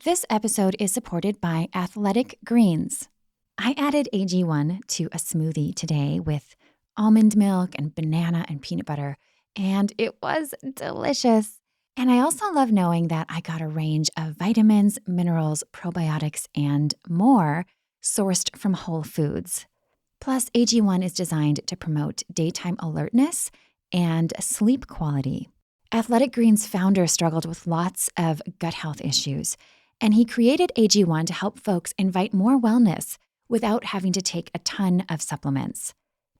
This episode is supported by Athletic Greens. I added AG1 to a smoothie today with almond milk and banana and peanut butter, and it was delicious. And I also love knowing that I got a range of vitamins, minerals, probiotics, and more sourced from whole foods. Plus, AG1 is designed to promote daytime alertness and sleep quality. Athletic Greens' founder struggled with lots of gut health issues, and he created AG1 to help folks invite more wellness without having to take a ton of supplements.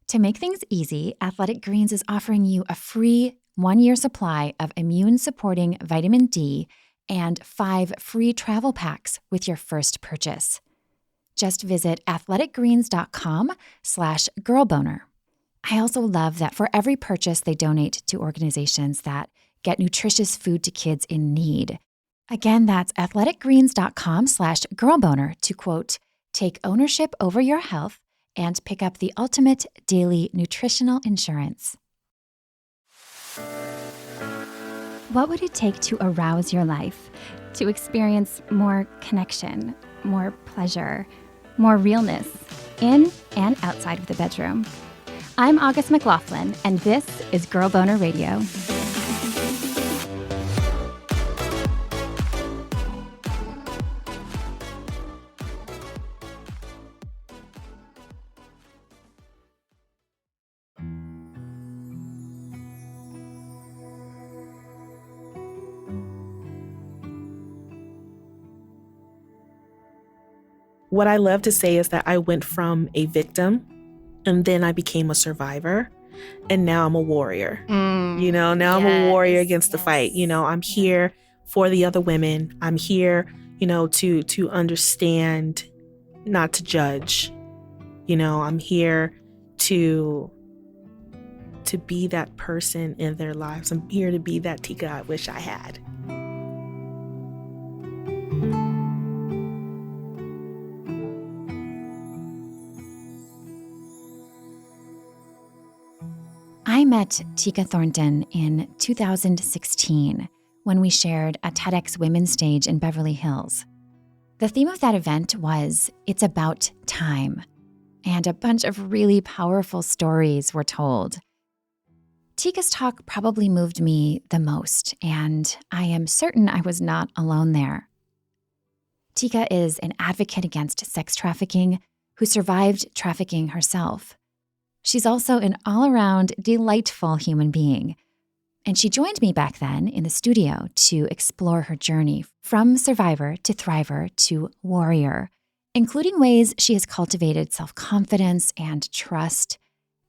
To make things easy, Athletic Greens is offering you a free 1-year supply of immune-supporting vitamin D and 5 free travel packs with your first purchase. Just visit athleticgreens.com/girlboner. I also love that for every purchase, they donate to organizations that get nutritious food to kids in need. Again, that's athleticgreens.com/girlboner to, quote, take ownership over your health and pick up the ultimate daily nutritional insurance. What would it take to arouse your life, to experience more connection, more pleasure, more realness in and outside of the bedroom? I'm August McLaughlin, and this is Girl Boner Radio. What I love to say is that I went from a victim and then I became a survivor and now I'm a warrior. I'm a warrior against the fight. I'm here for the other women. I'm here, to understand, not to judge. I'm here to be that person in their lives. I'm here to be that Tika I wish I had. I met Tika Thornton in 2016 when we shared a TEDx women's stage in Beverly Hills. The theme of that event was It's About Time, and a bunch of really powerful stories were told. Tika's talk probably moved me the most, and I am certain I was not alone there. Tika is an advocate against sex trafficking who survived trafficking herself. She's also an all-around delightful human being. And she joined me back then in the studio to explore her journey from survivor to thriver to warrior, including ways she has cultivated self-confidence and trust,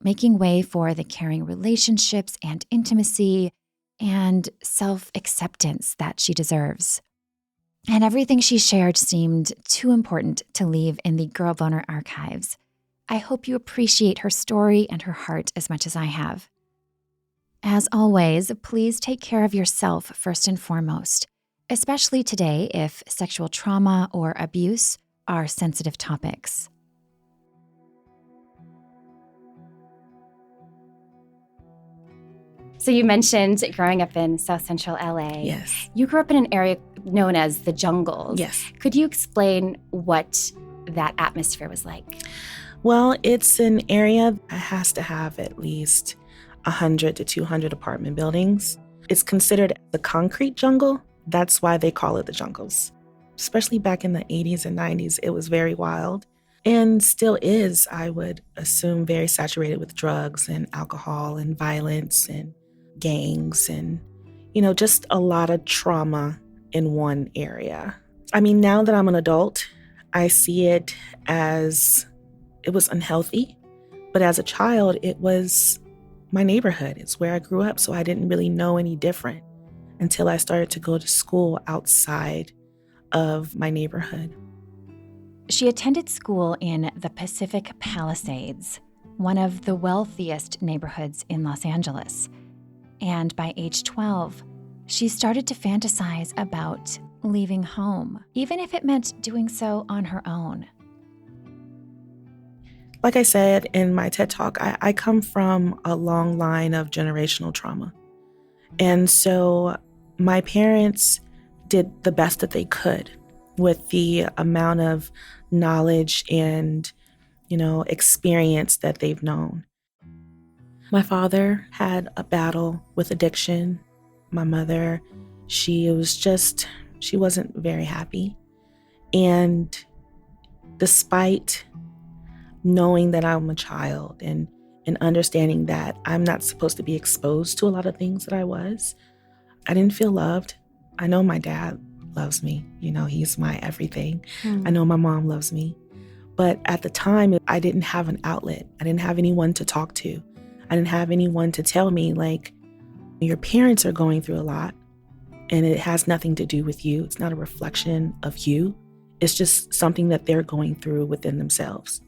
making way for the caring relationships and intimacy and self-acceptance that she deserves. And everything she shared seemed too important to leave in the Girl Boner archives. I hope you appreciate her story and her heart as much as I have. As always, please take care of yourself first and foremost, especially today if sexual trauma or abuse are sensitive topics. So you mentioned growing up in South Central LA. Yes. You grew up in an area known as the Jungles. Yes. Could you explain what that atmosphere was like? Well, it's an area that has to have at least 100 to 200 apartment buildings. It's considered the concrete jungle. That's why they call it the Jungles. Especially back in the 80s and 90s, it was very wild and still is, I would assume, very saturated with drugs and alcohol and violence and gangs and, just a lot of trauma in one area. I mean, now that I'm an adult, I see it as it was unhealthy, but as a child, it was my neighborhood. It's where I grew up, so I didn't really know any different until I started to go to school outside of my neighborhood. She attended school in the Pacific Palisades, one of the wealthiest neighborhoods in Los Angeles. And by age 12, she started to fantasize about leaving home, even if it meant doing so on her own. Like I said in my TED Talk, I come from a long line of generational trauma. And so my parents did the best that they could with the amount of knowledge and, experience that they've known. My father had a battle with addiction. My mother, she wasn't very happy. And despite knowing that I'm a child and understanding that I'm not supposed to be exposed to a lot of things that I didn't feel loved. I know my dad loves me. He's my everything. I know my mom loves me. But at the time, I didn't have an outlet. I didn't have anyone to talk to. I didn't have anyone to tell me, like, your parents are going through a lot and it has nothing to do with you. It's not a reflection of you. It's just something that they're going through within themselves.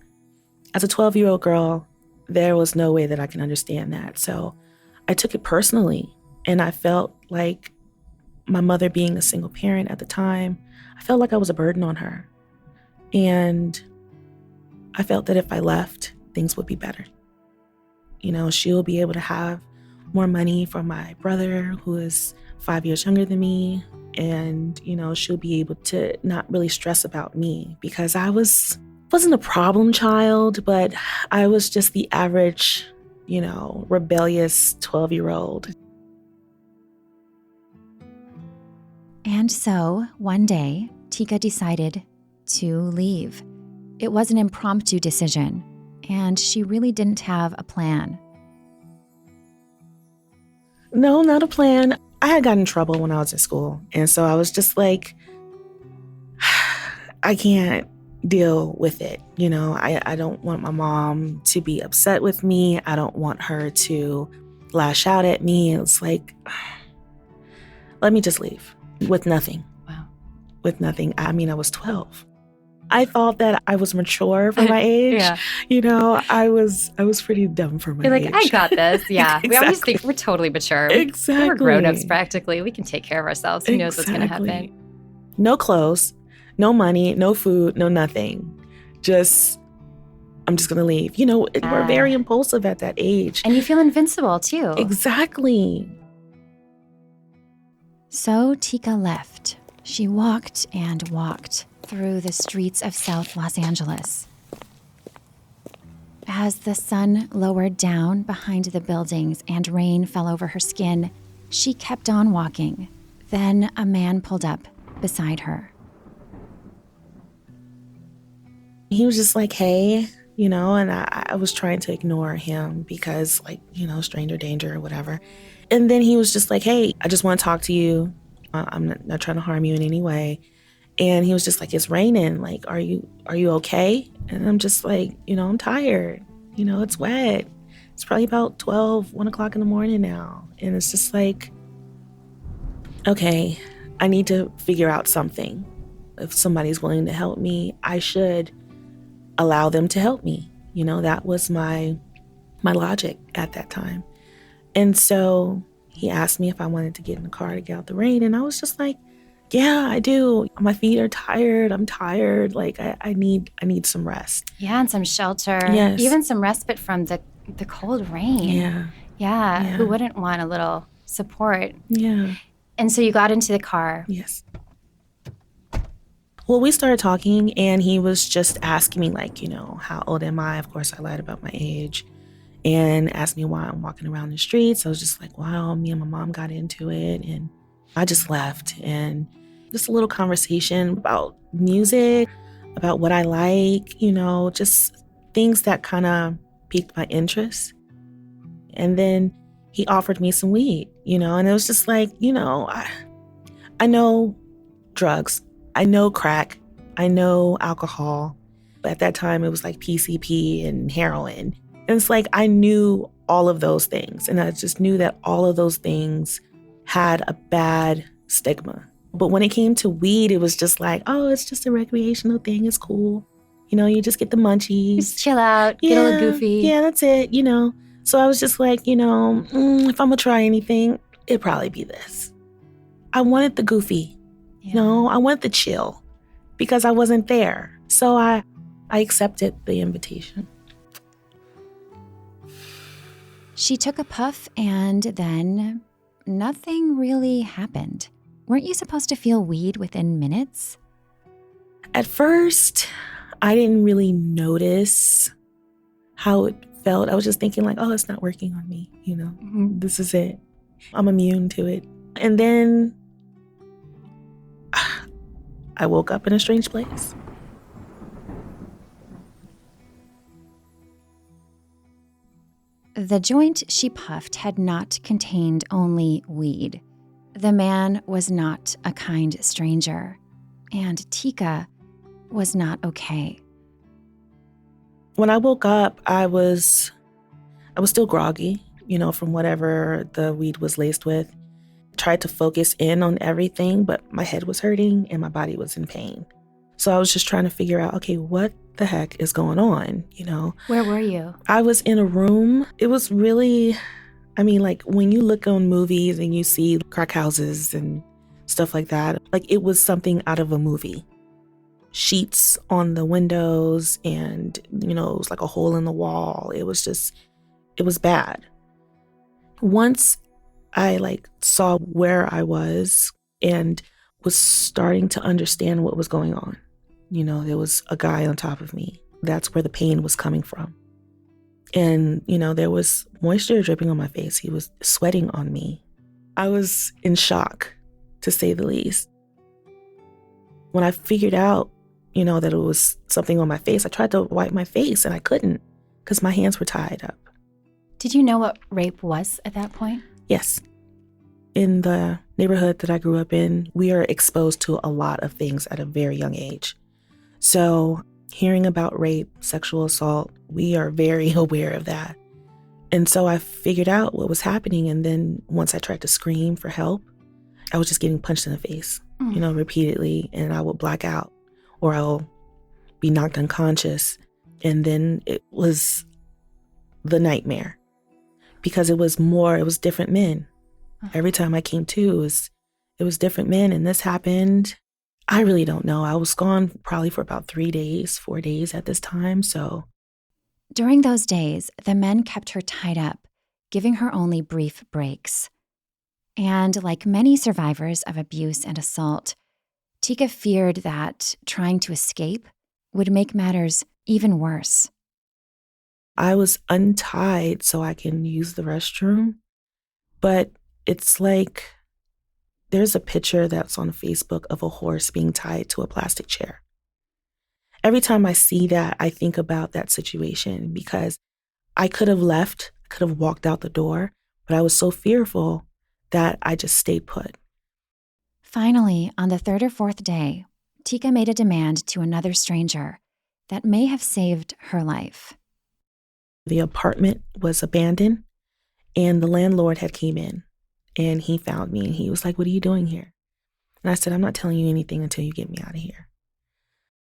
As a 12-year-old girl, there was no way that I can understand that. So I took it personally, and I felt like my mother being a single parent at the time, I felt like I was a burden on her. And I felt that if I left, things would be better. She'll be able to have more money for my brother, who is 5 years younger than me. And, she'll be able to not really stress about me, because I wasn't a problem child, but I was just the average, rebellious 12-year-old. And so, one day, Tika decided to leave. It was an impromptu decision, and she really didn't have a plan. No, not a plan. I had gotten in trouble when I was in school. And so I was just like, I can't deal with it. I don't want my mom to be upset with me. I don't want her to lash out at me. It's like, let me just leave with nothing. Wow. With nothing. I mean, I was 12. I thought that I was mature for my age. Yeah. I was pretty dumb for my age. You're like, I got this. Yeah. Exactly. We always think we're totally mature. Exactly. We're grown-ups practically. We can take care of ourselves. Who knows what's going to happen? No clothes, no money, no food, no nothing. I'm just going to leave. We're very impulsive at that age. And you feel invincible too. Exactly. So Tika left. She walked and walked through the streets of South Los Angeles. As the sun lowered down behind the buildings and rain fell over her skin, she kept on walking. Then a man pulled up beside her. He was just like, hey, and I was trying to ignore him because, stranger danger or whatever. And then he was just like, hey, I just want to talk to you. I'm not trying to harm you in any way. And he was just like, it's raining. Like, are you okay? And I'm just like, I'm tired. It's wet. It's probably about 1 o'clock in the morning now. And it's just like, okay, I need to figure out something. If somebody's willing to help me, I should allow them to help me. That was my logic at that time. And so he asked me if I wanted to get in the car to get out the rain. And I was just like, yeah, I do. My feet are tired. I'm tired. Like, I need some rest. Yeah, and some shelter. Yes. Even some respite from the cold rain. Yeah. Who wouldn't want a little support? Yeah. And so you got into the car. Yes. Well, we started talking, and he was just asking me, like, how old am I? Of course, I lied about my age. And asked me why I'm walking around the streets. I was just like, wow, me and my mom got into it. And I just left. And just a little conversation about music, about what I like, just things that kind of piqued my interest. And then he offered me some weed, and it was just like, I know drugs. I know crack. I know alcohol. But at that time, it was like PCP and heroin. And it's like I knew all of those things. And I just knew that all of those things had a bad stigma. But when it came to weed, it was just like, oh, it's just a recreational thing. It's cool. You just get the munchies. Just chill out, get a little goofy. Yeah, that's it, So I was just like, if I'm going to try anything, it'd probably be this. I wanted the goofy. Yeah. I wanted the chill because I wasn't there. So I accepted the invitation. She took a puff and then nothing really happened. Weren't you supposed to feel weed within minutes? At first, I didn't really notice how it felt. I was just thinking like, oh, it's not working on me. This is it. I'm immune to it. And then I woke up in a strange place. The joint she puffed had not contained only weed. The man was not a kind stranger, and Tika was not okay. When I woke up, I was still groggy, from whatever the weed was laced with. Tried to focus in on everything, but my head was hurting and my body was in pain. So I was just trying to figure out, okay, what the heck is going on, Where were you? I was in a room. It was really, like when you look on movies and you see crack houses and stuff like that, like it was something out of a movie. Sheets on the windows and, it was like a hole in the wall. It was bad. Once I saw where I was and was starting to understand what was going on. There was a guy on top of me. That's where the pain was coming from. And, there was moisture dripping on my face. He was sweating on me. I was in shock, to say the least. When I figured out, that it was something on my face, I tried to wipe my face and I couldn't because my hands were tied up. Did you know what rape was at that point? Yes. In the neighborhood that I grew up in, we are exposed to a lot of things at a very young age. So hearing about rape, sexual assault, we are very aware of that. And so I figured out what was happening. And then once I tried to scream for help, I was just getting punched in the face, repeatedly. And I would black out or I'll be knocked unconscious. And then it was the nightmare because it was different men. Every time I came to, it was different men. And this happened. I really don't know. I was gone probably for about 4 days at this time. So during those days, the men kept her tied up, giving her only brief breaks. And like many survivors of abuse and assault, Tika feared that trying to escape would make matters even worse. I was untied so I can use the restroom, but it's like there's a picture that's on Facebook of a horse being tied to a plastic chair. Every time I see that, I think about that situation because I could have left, I could have walked out the door, but I was so fearful that I just stayed put. Finally, on the third or fourth day, Tika made a demand to another stranger that may have saved her life. The apartment was abandoned and the landlord had came in. And he found me and he was like, "What are you doing here?" And I said, "I'm not telling you anything until you get me out of here."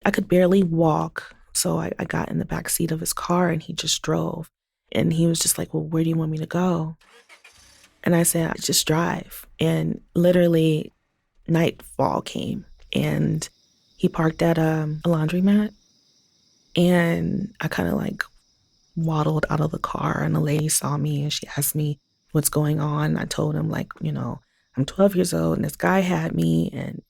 I could barely walk. So I got in the back seat of his car and he just drove. And he was just like, "Well, where do you want me to go?" And I said, "Just drive." And literally nightfall came and he parked at a laundromat. And I kind of waddled out of the car and the lady saw me and she asked me what's going on. I told him I'm 12 years old and this guy had me and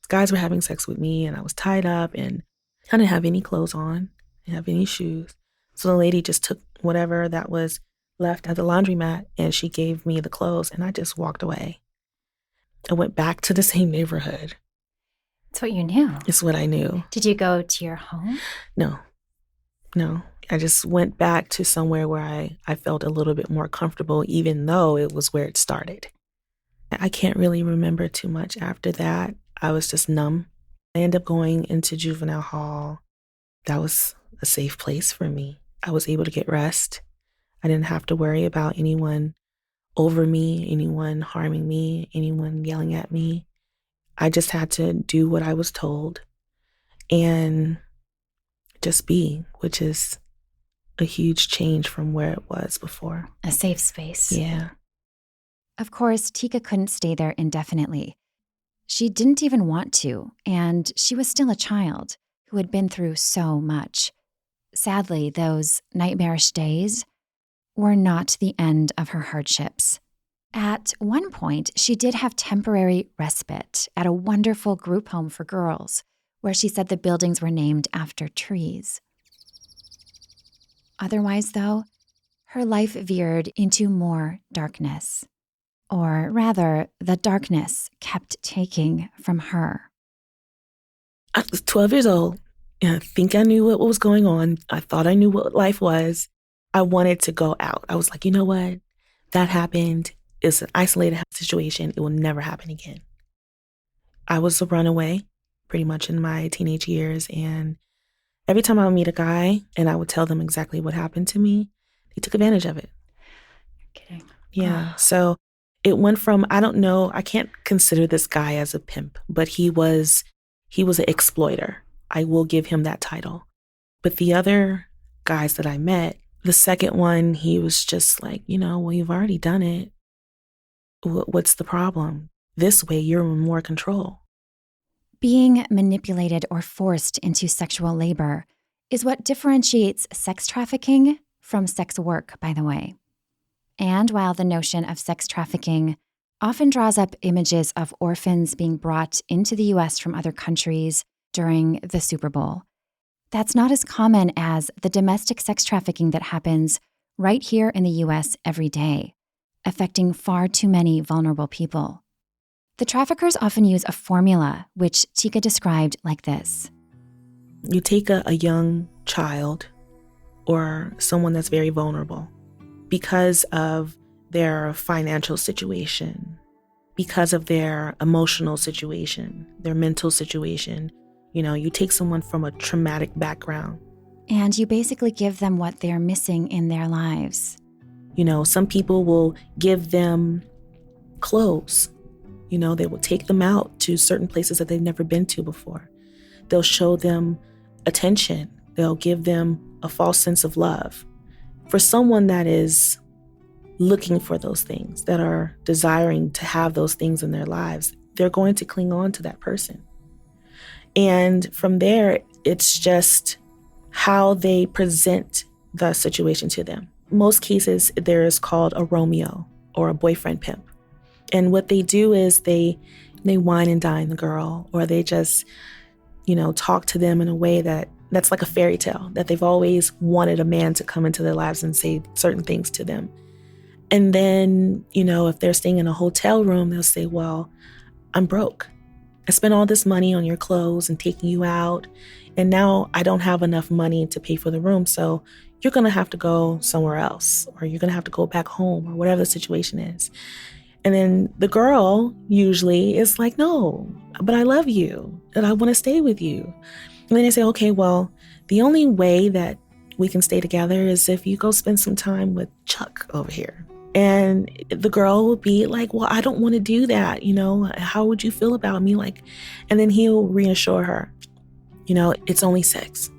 guys were having sex with me and I was tied up and I didn't have any clothes on. I didn't have any shoes. So the lady just took whatever that was left at the laundromat and she gave me the clothes and I just walked away. I went back to the same neighborhood. It's what you knew. It's what I knew. Did you go to your home? No. I just went back to somewhere where I felt a little bit more comfortable, even though it was where it started. I can't really remember too much after that. I was just numb. I ended up going into juvenile hall. That was a safe place for me. I was able to get rest. I didn't have to worry about anyone over me, anyone harming me, anyone yelling at me. I just had to do what I was told and just be, which is a huge change from where it was before. A safe space. Yeah. Of course, Tika couldn't stay there indefinitely. She didn't even want to, and she was still a child who had been through so much. Sadly, those nightmarish days were not the end of her hardships. At one point, she did have temporary respite at a wonderful group home for girls, where she said the buildings were named after trees. Otherwise, though, her life veered into more darkness. Or rather, the darkness kept taking from her. I was 12 years old, and I think I knew what was going on. I thought I knew what life was. I wanted to go out. I was like, you know what? That happened. It's an isolated situation. It will never happen again. I was a runaway pretty much in my teenage years, and every time I would meet a guy and I would tell them exactly what happened to me, they took advantage of it. You're kidding. Yeah. So it went from, I don't know, I can't consider this guy as a pimp, but he was an exploiter. I will give him that title. But the other guys that I met, the second one, he was just like, well, you've already done it. What's the problem? This way, you're in more control. Being manipulated or forced into sexual labor is what differentiates sex trafficking from sex work, by the way. And while the notion of sex trafficking often draws up images of orphans being brought into the U.S. from other countries during the Super Bowl, that's not as common as the domestic sex trafficking that happens right here in the U.S. every day, affecting far too many vulnerable people. The traffickers often use a formula, which Tika described like this. You take a young child or someone that's very vulnerable because of their financial situation, because of their emotional situation, their mental situation. You take someone from a traumatic background. And you basically give them what they're missing in their lives. Some people will give them clothes. They will take them out to certain places that they've never been to before. They'll show them attention. They'll give them a false sense of love. For someone that is looking for those things, that are desiring to have those things in their lives, they're going to cling on to that person. And from there, it's just how they present the situation to them. Most cases, there is called a Romeo or a boyfriend pimp. And what they do is they wine and dine the girl, or they just, talk to them in a way that's like a fairy tale, that they've always wanted a man to come into their lives and say certain things to them. And then, if they're staying in a hotel room, they'll say, well, I'm broke. I spent all this money on your clothes and taking you out, and now I don't have enough money to pay for the room, so you're going to have to go somewhere else, or you're going to have to go back home, or whatever the situation is. And then the girl usually is like, no, but I love you and I want to stay with you. And then they say, okay, well, the only way that we can stay together is if you go spend some time with Chuck over here. And the girl will be like, well, I don't want to do that. How would you feel about me? And then he'll reassure her, it's only sex.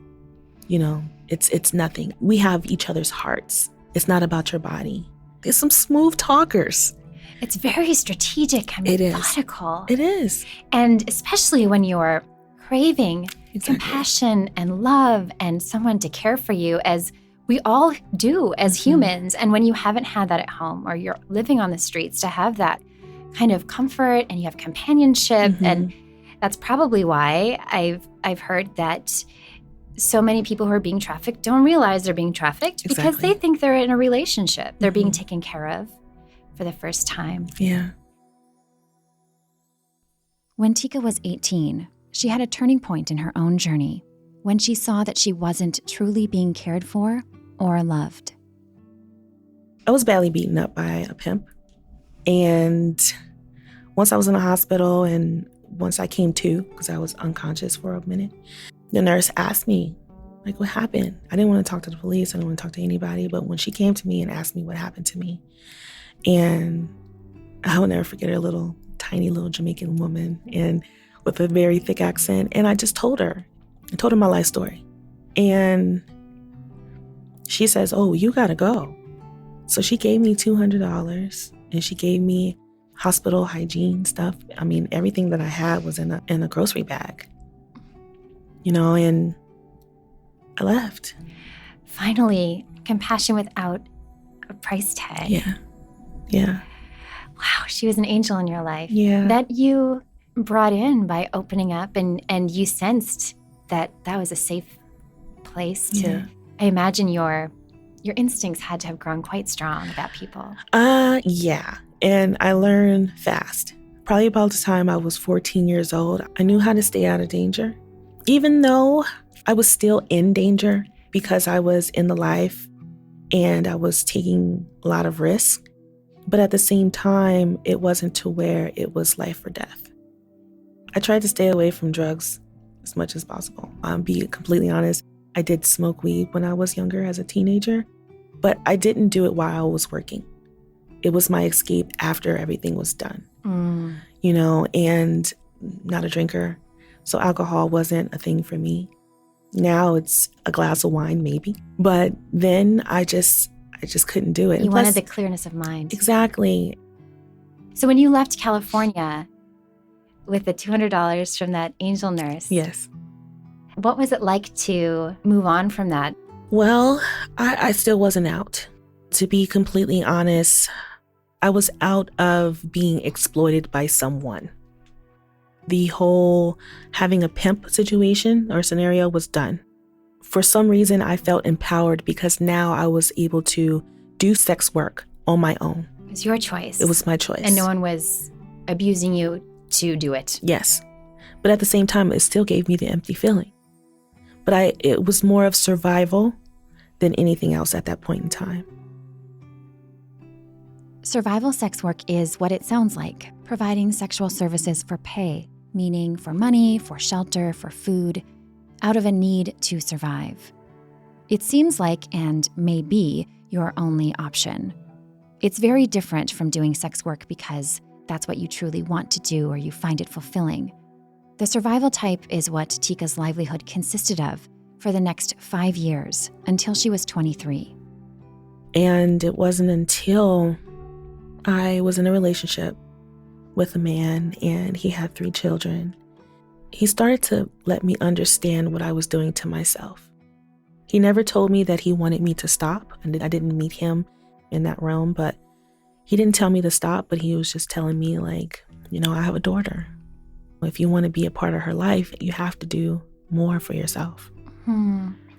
It's nothing. We have each other's hearts. It's not about your body. There's some smooth talkers. It's very strategic and methodical. It is. And especially when you're craving compassion and love and someone to care for you, as we all do as humans. And when you haven't had that at home, or you're living on the streets, to have that kind of comfort and you have companionship. And that's probably why I've heard that so many people who are being trafficked don't realize they're being trafficked because they think they're in a relationship. They're being taken care of for the first time. Yeah. When Tika was 18, she had a turning point in her own journey when she saw that she wasn't truly being cared for or loved. I was badly beaten up by a pimp. And once I was in the hospital, and once I came to, because I was unconscious for a minute, the nurse asked me, what happened? I didn't want to talk to the police. I didn't want to talk to anybody. But when she came to me and asked me what happened to me, and I will never forget her tiny little Jamaican woman, and with a very thick accent. And I just told her my life story. And she says, oh, you gotta go. So she gave me $200, and she gave me hospital hygiene stuff. I mean, everything that I had was in a grocery bag, and I left. Finally, compassion without a price tag. Yeah. Wow, she was an angel in your life. Yeah. That you brought in by opening up, and you sensed that was a safe place to. Yeah. I imagine your instincts had to have grown quite strong about people. Yeah. And I learned fast. Probably about the time I was 14 years old, I knew how to stay out of danger. Even though I was still in danger because I was in the life and I was taking a lot of risk. But at the same time, it wasn't to where it was life or death. I tried to stay away from drugs as much as possible. Be completely honest, I did smoke weed when I was younger as a teenager, but I didn't do it while I was working. It was my escape after everything was done, and not a drinker. So alcohol wasn't a thing for me. Now it's a glass of wine, maybe. But then I just couldn't do it. You wanted the clearness of mind. Exactly. So when you left California with the $200 from that angel nurse, Yes. what was it like to move on from that? Well, I still wasn't out. To be completely honest, I was out of being exploited by someone. The whole having a pimp situation or scenario was done. For some reason, I felt empowered because now I was able to do sex work on my own. It was your choice. It was my choice. And no one was abusing you to do it. Yes. But at the same time, it still gave me the empty feeling. But it was more of survival than anything else at that point in time. Survival sex work is what it sounds like, providing sexual services for pay, meaning for money, for shelter, for food, out of a need to survive. It seems like, and may be, your only option. It's very different from doing sex work because that's what you truly want to do or you find it fulfilling. The survival type is what Tika's livelihood consisted of for the next 5 years until she was 23. And it wasn't until I was in a relationship with a man and he had 3 children. He started to let me understand what I was doing to myself. He never told me that he wanted me to stop, and I didn't meet him in that realm, but he didn't tell me to stop, but he was just telling me I have a daughter. If you want to be a part of her life, you have to do more for yourself.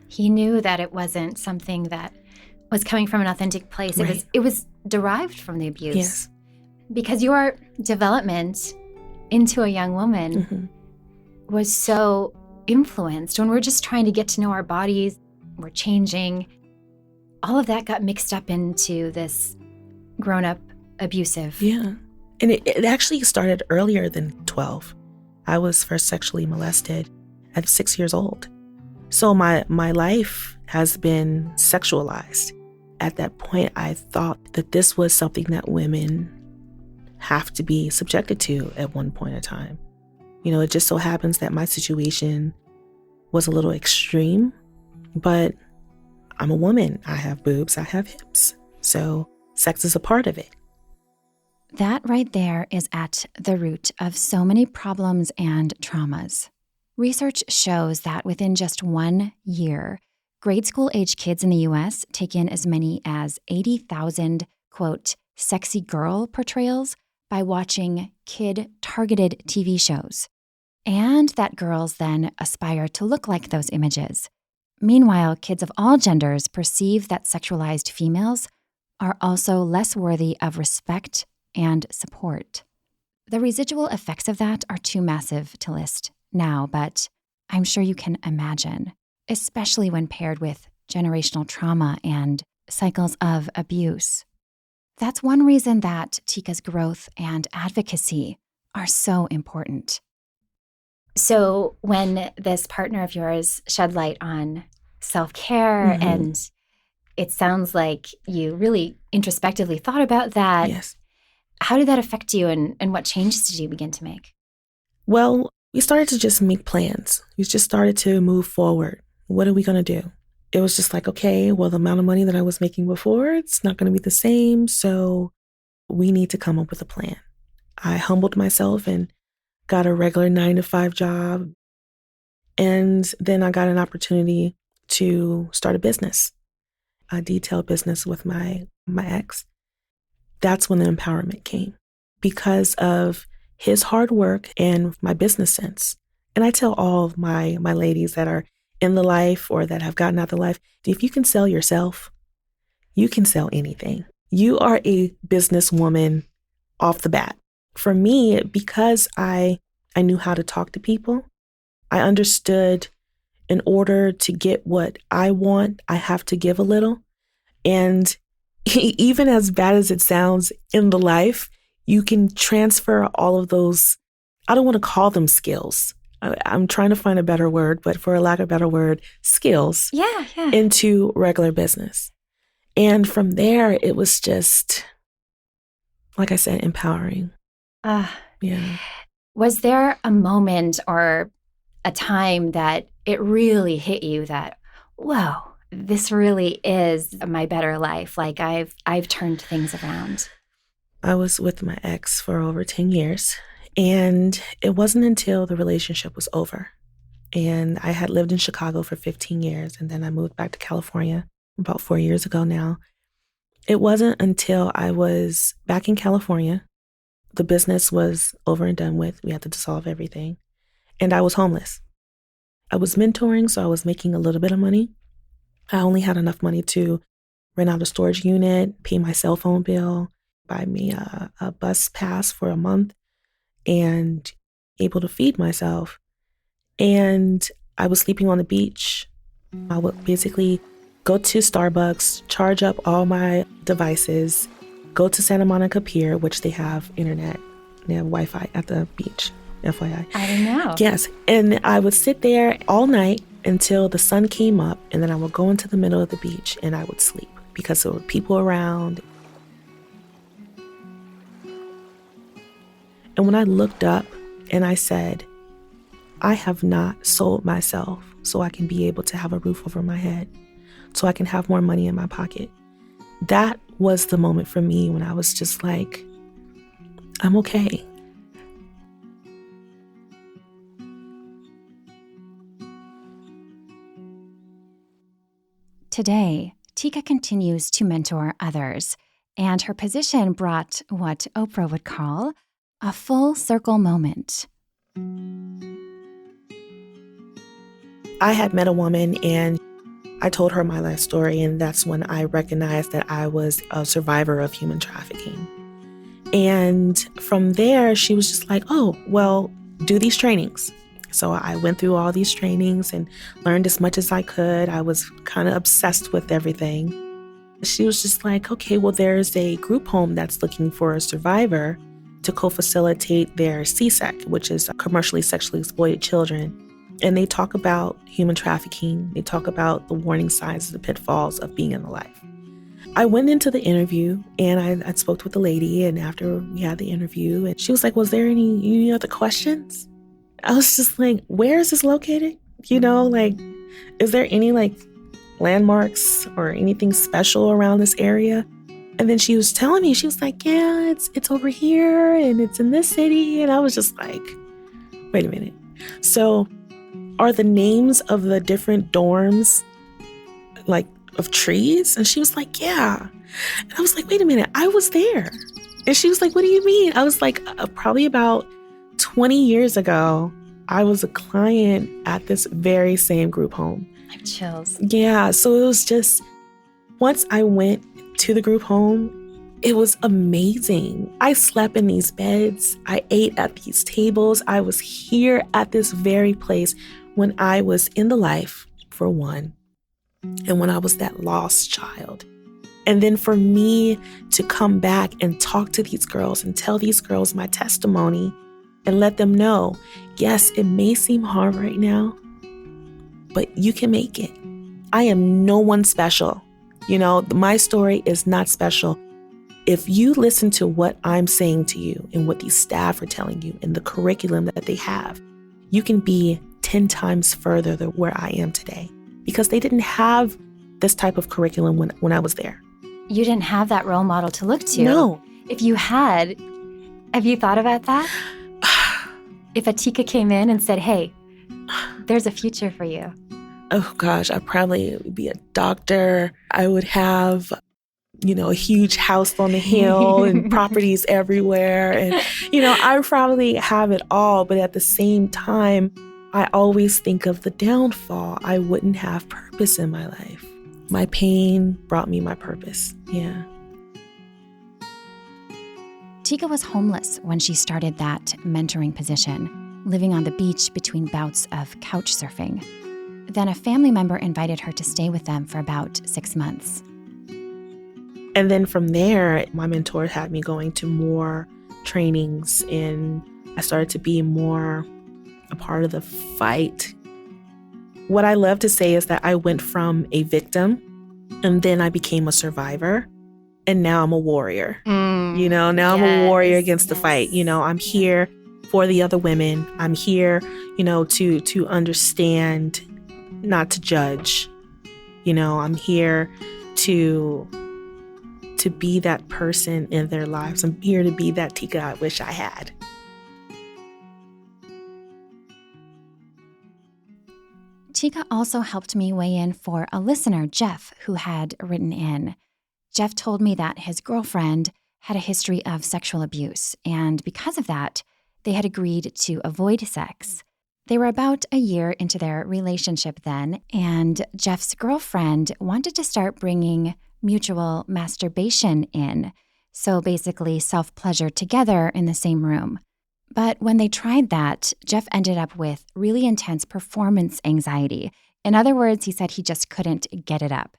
He knew that it wasn't something that was coming from an authentic place. Right. It was derived from the abuse. Yes. Because your development into a young woman was so influenced. When we're just trying to get to know our bodies, we're changing. All of that got mixed up into this grown-up abusive. Yeah. And it actually started earlier than 12. I was first sexually molested at 6 years old. So my life has been sexualized. At that point, I thought that this was something that women have to be subjected to at one point in time. It just so happens that my situation was a little extreme, but I'm a woman. I have boobs, I have hips. So sex is a part of it. That right there is at the root of so many problems and traumas. Research shows that within just 1 year, grade school age kids in the U.S. take in as many as 80,000, quote, sexy girl portrayals by watching kid-targeted TV shows. And that girls then aspire to look like those images. Meanwhile, kids of all genders perceive that sexualized females are also less worthy of respect and support. The residual effects of that are too massive to list now, but I'm sure you can imagine, especially when paired with generational trauma and cycles of abuse. That's one reason that Tika's growth and advocacy are so important. So when this partner of yours shed light on self-care, and it sounds like you really introspectively thought about that. Yes. How did that affect you, and what changes did you begin to make? Well, we started to just make plans. We just started to move forward. What are we going to do? It was just like, okay, well, the amount of money that I was making before, it's not going to be the same. So we need to come up with a plan. I humbled myself and got a regular 9-to-5 job. And then I got an opportunity to start a business, a detail business with my ex. That's when the empowerment came. Because of his hard work and my business sense. And I tell all of my ladies that are in the life or that have gotten out the life, if you can sell yourself, you can sell anything. You are a businesswoman off the bat. For me, because I knew how to talk to people, I understood in order to get what I want, I have to give a little. And even as bad as it sounds in the life, you can transfer all of those, I don't want to call them skills. I'm trying to find a better word, but for a lack of a better word, skills into regular business. And from there, it was just, like I said, empowering. Yeah. Was there a moment or a time that it really hit you that, whoa, this really is my better life? Like I've turned things around. I was with my ex for over 10 years, and it wasn't until the relationship was over. And I had lived in Chicago for 15 years, and then I moved back to California about 4 years ago now. It wasn't until I was back in California, the business was over and done with. We had to dissolve everything. And I was homeless. I was mentoring, so I was making a little bit of money. I only had enough money to rent out a storage unit, pay my cell phone bill, buy me a bus pass for a month, and able to feed myself. And I was sleeping on the beach. I would basically go to Starbucks, charge up all my devices, go to Santa Monica Pier, which they have internet. They have Wi-Fi at the beach, FYI. I don't know. Yes. And I would sit there all night until the sun came up, and then I would go into the middle of the beach and I would sleep because there were people around. And when I looked up and I said, I have not sold myself so I can be able to have a roof over my head, so I can have more money in my pocket. That was the moment for me when I was just like, I'm okay. Today, Tika continues to mentor others, and her position brought what Oprah would call a full circle moment. I had met a woman and I told her my life story, and that's when I recognized that I was a survivor of human trafficking. And from there, she was just like, oh, well, do these trainings. So I went through all these trainings and learned as much as I could. I was kind of obsessed with everything. She was just like, okay, well, there's a group home that's looking for a survivor to co-facilitate their CSEC, which is commercially sexually exploited children. And they talk about human trafficking. They talk about the warning signs, the pitfalls of being in the life. I went into the interview and I spoke with the lady. And after we had the interview, and she was like, was there any other questions? I was just like, where is this located? You know, like, is there any like landmarks or anything special around this area? And then she was telling me, she was like, yeah, it's over here and it's in this city. And I was just like, wait a minute. So are the names of the different dorms like of trees? And she was like, yeah. And I was like, wait a minute, I was there. And she was like, what do you mean? I was like, probably about 20 years ago, I was a client at this very same group home. I have chills. Yeah. So it was just, once I went to the group home, it was amazing. I slept in these beds. I ate at these tables. I was here at this very place when I was in the life, for one, and when I was that lost child. And then for me to come back and talk to these girls and tell these girls my testimony and let them know, yes, it may seem hard right now, but you can make it. I am no one special. You know, my story is not special. If you listen to what I'm saying to you and what these staff are telling you and the curriculum that they have, you can be 10 times further than where I am today, because they didn't have this type of curriculum when I was there. You didn't have that role model to look to. No. If you had, have you thought about that? If a Tika came in and said, hey, there's a future for you. Oh gosh, I probably would be a doctor. I would have a huge house on the hill and properties everywhere. And, I probably have it all. But at the same time, I always think of the downfall. I wouldn't have purpose in my life. My pain brought me my purpose. Yeah. Tika was homeless when she started that mentoring position, living on the beach between bouts of couch surfing. Then a family member invited her to stay with them for about 6 months. And then from there, my mentor had me going to more trainings, and I started to be more a part of the fight. What I love to say is that I went from a victim, and then I became a survivor, and now I'm a warrior. Now I'm a warrior against the fight. I'm here for the other women. I'm here, to understand, not to judge. I'm here to be that person in their lives. I'm here to be that Tika I wish I had. Tika also helped me weigh in for a listener, Jeff, who had written in. Jeff told me that his girlfriend had a history of sexual abuse, and because of that, they had agreed to avoid sex. They were about a year into their relationship then, and Jeff's girlfriend wanted to start bringing mutual masturbation in, so basically self-pleasure together in the same room. But when they tried that, Jeff ended up with really intense performance anxiety. In other words, he said he just couldn't get it up.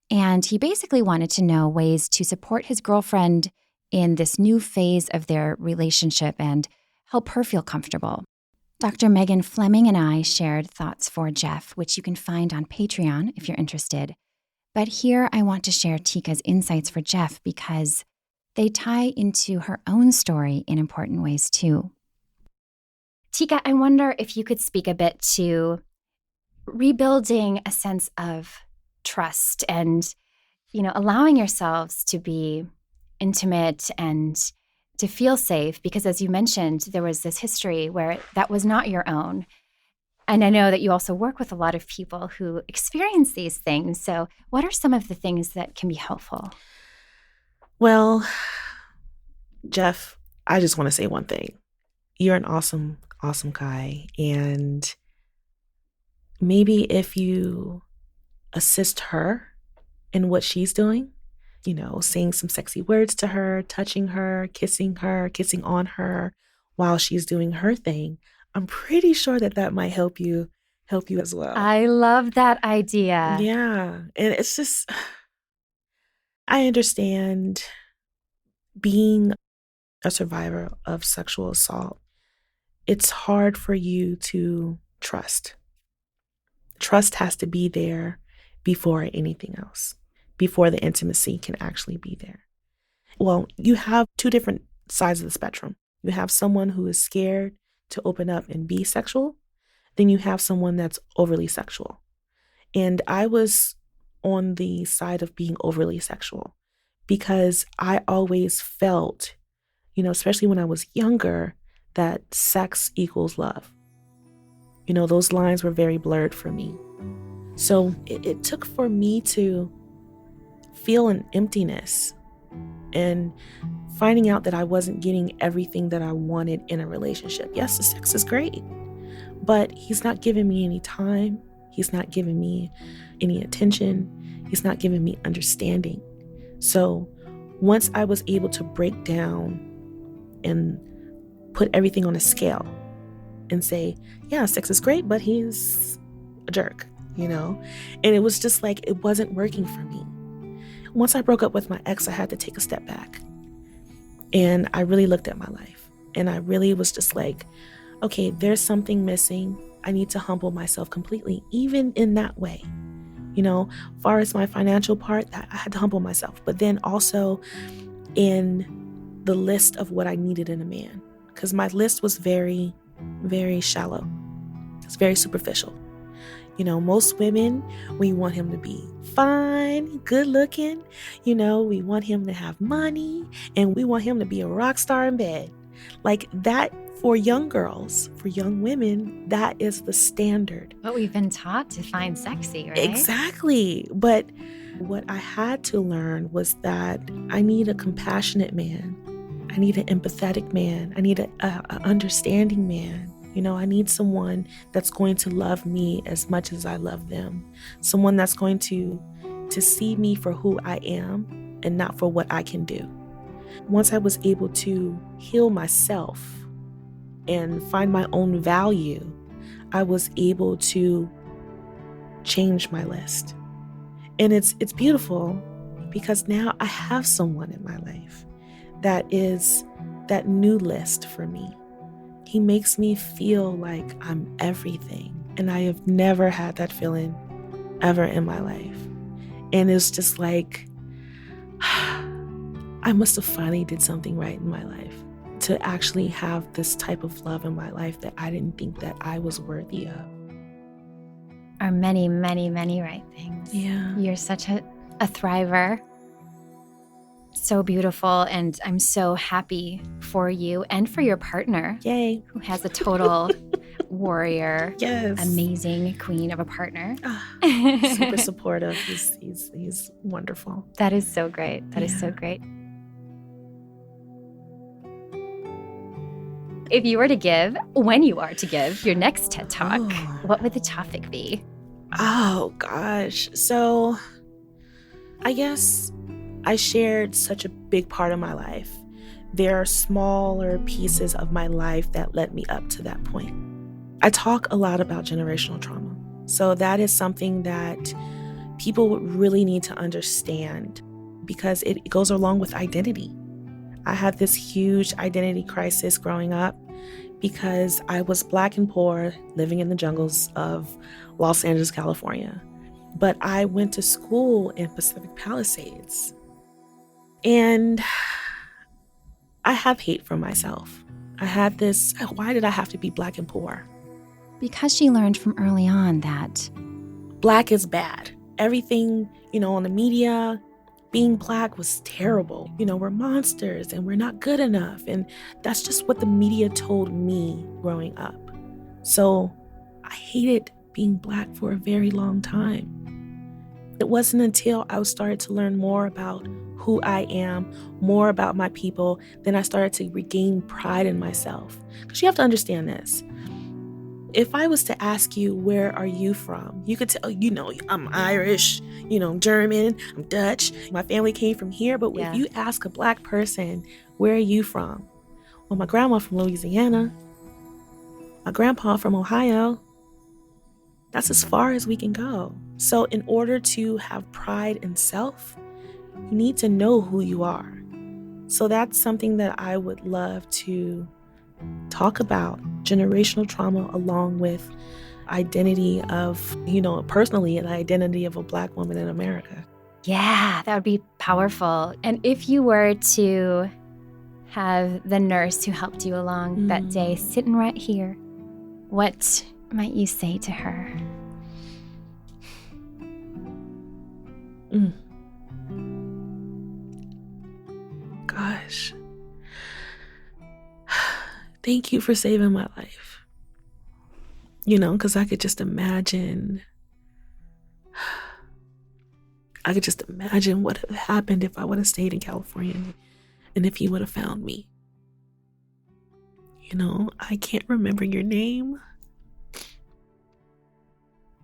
And he basically wanted to know ways to support his girlfriend in this new phase of their relationship and help her feel comfortable. Dr. Megan Fleming and I shared thoughts for Jeff, which you can find on Patreon if you're interested. But here I want to share Tika's insights for Jeff because they tie into her own story in important ways too. Tika, I wonder if you could speak a bit to rebuilding a sense of trust and, allowing yourselves to be intimate and to feel safe, because as you mentioned, there was this history where that was not your own. And I know that you also work with a lot of people who experience these things. So what are some of the things that can be helpful? Well, Jeff, I just want to say one thing. You're an awesome, awesome guy. And maybe if you assist her in what she's doing, saying some sexy words to her, touching her, kissing on her while she's doing her thing, I'm pretty sure that might help you as well. I love that idea. Yeah. And it's just, I understand being a survivor of sexual assault. It's hard for you to trust. Trust has to be there before anything else, before the intimacy can actually be there. Well, you have two different sides of the spectrum. You have someone who is scared to open up and be sexual. Then you have someone that's overly sexual. And I was on the side of being overly sexual because I always felt, especially when I was younger, that sex equals love. Those lines were very blurred for me. So it took for me to feel an emptiness and finding out that I wasn't getting everything that I wanted in a relationship. Yes, the sex is great, but he's not giving me any time. He's not giving me any attention. He's not giving me understanding. So once I was able to break down and put everything on a scale and say, yeah, sex is great, but he's a jerk, and it was just like, it wasn't working for me. Once I broke up with my ex, I had to take a step back. And I really looked at my life. And I really was just like, okay, there's something missing. I need to humble myself completely, even in that way. As far as my financial part, I had to humble myself. But then also in the list of what I needed in a man. Because my list was very, very shallow. It's very superficial. Most women, we want him to be fine, good looking. We want him to have money, and we want him to be a rock star in bed. Like that, for young girls, for young women, that is the standard. What we've been taught to find sexy, right? Exactly. But What I had to learn was that I need a compassionate man. I need an empathetic man. I need an understanding man. I need someone that's going to love me as much as I love them. Someone that's going to see me for who I am and not for what I can do. Once I was able to heal myself and find my own value, I was able to change my list. And it's beautiful because now I have someone in my life that is that new list for me. He makes me feel like I'm everything. And I have never had that feeling ever in my life. And it's just like, I must have finally did something right in my life to actually have this type of love in my life that I didn't think that I was worthy of. Are many, many, many right things. Yeah. You're such a thriver. So beautiful. And I'm so happy for you and for your partner. Yay. Who has a total warrior. Yes. Amazing queen of a partner. Super supportive. He's wonderful. That is so great. That is so great. If you were to give, when you are to give your next TED Talk, what would the topic be? Oh, gosh. So I guess I shared such a big part of my life. There are smaller pieces of my life that led me up to that point. I talk a lot about generational trauma. So that is something that people would really need to understand because it goes along with identity. I had this huge identity crisis growing up because I was Black and poor, living in the jungles of Los Angeles, California. But I went to school in Pacific Palisades. And I have hate for myself. I had this, why did I have to be Black and poor? Because she learned from early on that Black is bad. Everything, on the media, being Black was terrible. We're monsters and we're not good enough. And that's just what the media told me growing up. So I hated being Black for a very long time. It wasn't until I started to learn more about who I am, more about my people, then I started to regain pride in myself. Because you have to understand this. If I was to ask you, where are you from? You could tell, I'm Irish, I'm German, I'm Dutch. My family came from here. But if you ask a Black person, where are you from? Well, my grandma from Louisiana. My grandpa from Ohio. That's as far as we can go. So in order to have pride in self, you need to know who you are. So that's something that I would love to talk about, generational trauma along with identity of, personally, an identity of a Black woman in America. Yeah, that would be powerful. And if you were to have the nurse who helped you along that day sitting right here, what might you say to her? Gosh. Thank you for saving my life. Because I could just imagine what would have happened if I would have stayed in California and if you would have found me. I can't remember your name,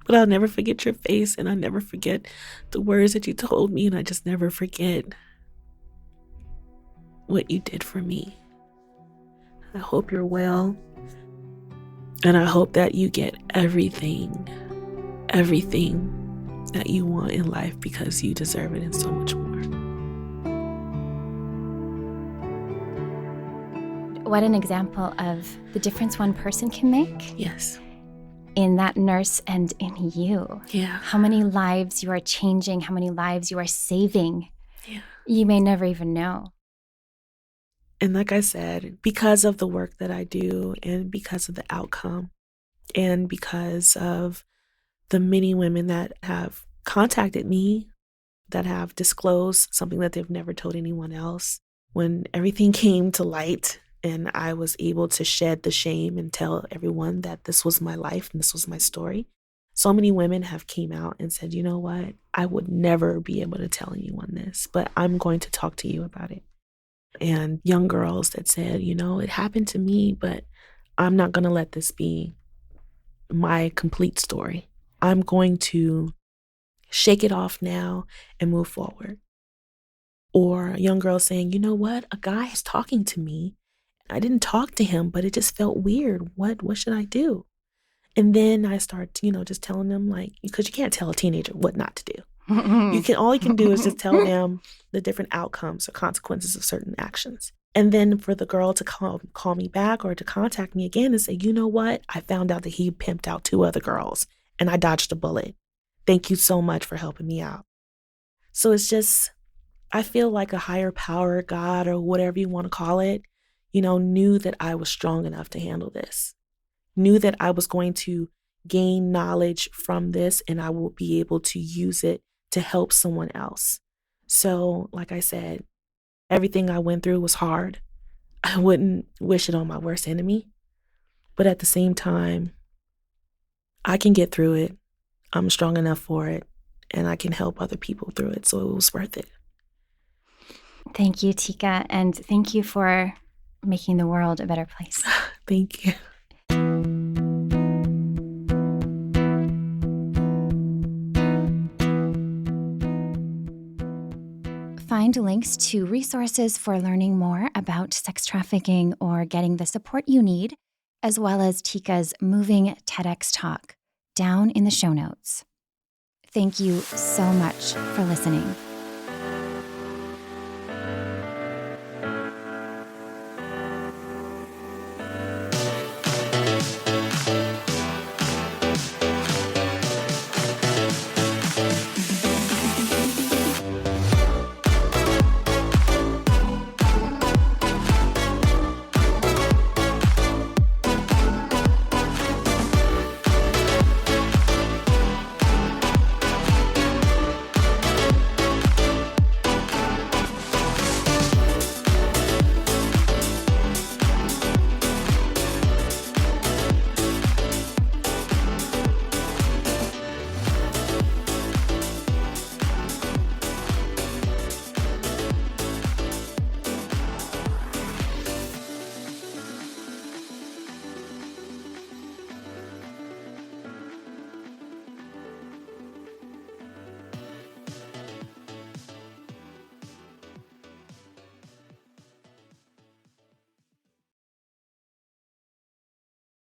but I'll never forget your face, and I'll never forget the words that you told me, and I just never forget what you did for me. I hope you're well, and I hope that you get everything that you want in life because you deserve it and so much more. What an example of the difference one person can make. Yes. In that nurse and in you. Yeah. How many lives you are changing, how many lives you are saving. Yeah. You may never even know. And like I said, because of the work that I do and because of the outcome and because of the many women that have contacted me, that have disclosed something that they've never told anyone else, when everything came to light and I was able to shed the shame and tell everyone that this was my life and this was my story. So many women have came out and said, you know what, I would never be able to tell anyone this, but I'm going to talk to you about it. And young girls that said, you know, it happened to me, but I'm not going to let this be my complete story. I'm going to shake it off now and move forward. Or a young girl saying, you know what, a guy is talking to me. I didn't talk to him, but it just felt weird. What should I do? And then I start, just telling them, like, because you can't tell a teenager what not to do. All you can do is just tell them the different outcomes or consequences of certain actions. And then for the girl to call me back or to contact me again and say, you know what, I found out that he pimped out 2 other girls and I dodged a bullet. Thank you so much for helping me out. So it's just, I feel like a higher power, God, or whatever you want to call it, knew that I was strong enough to handle this. Knew that I was going to gain knowledge from this and I will be able to use it to help someone else. So, like I said, everything I went through was hard. I wouldn't wish it on my worst enemy. But at the same time, I can get through it. I'm strong enough for it. And I can help other people through it. So it was worth it. Thank you, Tika. And thank you for making the world a better place. Thank you. Find links to resources for learning more about sex trafficking or getting the support you need, as well as Tika's moving TEDx talk, down in the show notes. Thank you so much for listening.